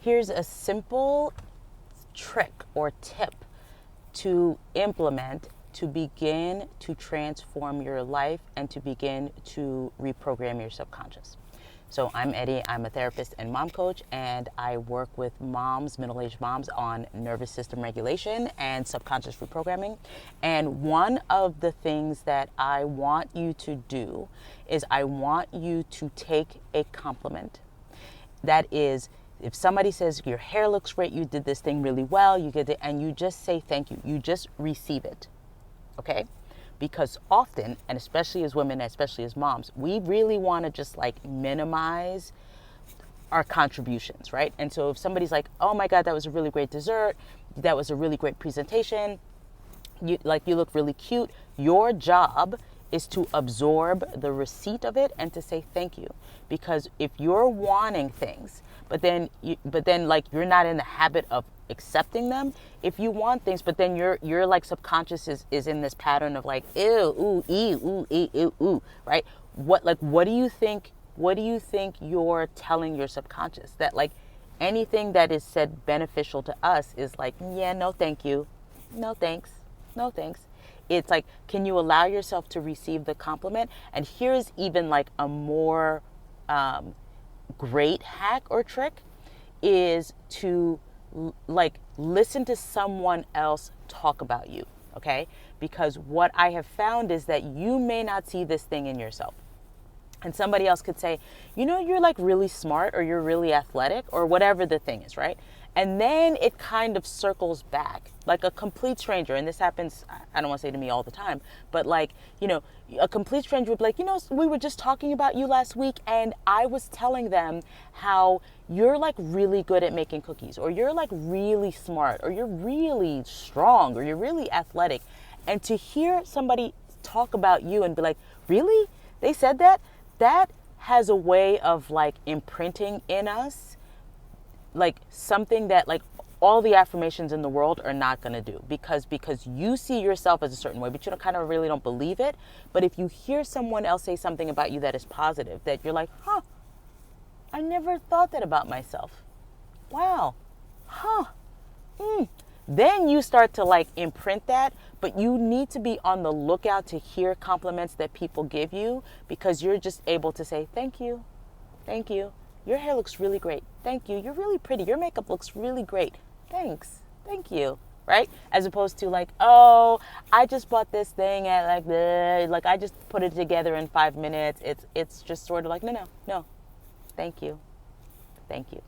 Here's a simple trick or tip to implement to begin to transform your life and to begin to reprogram your subconscious. So I'm Eddie, I'm a therapist and mom coach, and I work with moms, middle-aged moms, on nervous system regulation and subconscious reprogramming. And one of the things that I want you to do is I want you to take a compliment. That is, if somebody says your hair looks great, you did this thing really well, you get it, and you just say thank you. You just receive it, okay? Because often, and especially as women, especially as moms, we really want to just like minimize our contributions, right? And so if somebody's like, oh my God, that was a really great dessert, that was a really great presentation, you look really cute, your job is to absorb the receipt of it and to say thank you. Because if you're wanting things, but then like you're not in the habit of accepting them, if you want things, but then your like subconscious is in this pattern of like, ew, ooh, ooh, ooh, right? What do you think you're telling your subconscious? That like anything that is said beneficial to us is like, yeah, no thank you, no thanks, no thanks. It's like, can you allow yourself to receive the compliment? And here's even like a more great hack or trick, is to like listen to someone else talk about you, okay? Because what I have found is that you may not see this thing in yourself. And somebody else could say, you know, you're like really smart, or you're really athletic, or whatever the thing is, right? And then it kind of circles back like a complete stranger. And this happens, I don't want to say to me all the time, but like, you know, a complete stranger would be like, you know, we were just talking about you last week, and I was telling them how you're like really good at making cookies, or you're like really smart, or you're really strong, or you're really athletic. And to hear somebody talk about you and be like, really? They said that? That has a way of like imprinting in us like something that like all the affirmations in the world are not going to do, because you see yourself as a certain way, but you kind of really don't believe it. But if you hear someone else say something about you that is positive, that you're like, huh, I never thought that about myself. Wow. Huh. Then you start to like imprint that, but you need to be on the lookout to hear compliments that people give you, because you're just able to say, thank you. Thank you. Your hair looks really great. Thank you. You're really pretty. Your makeup looks really great. Thanks. Thank you. Right? As opposed to like, oh, I just bought this thing at like like I just put it together in 5 minutes. It's just sort of like, no. Thank you. Thank you.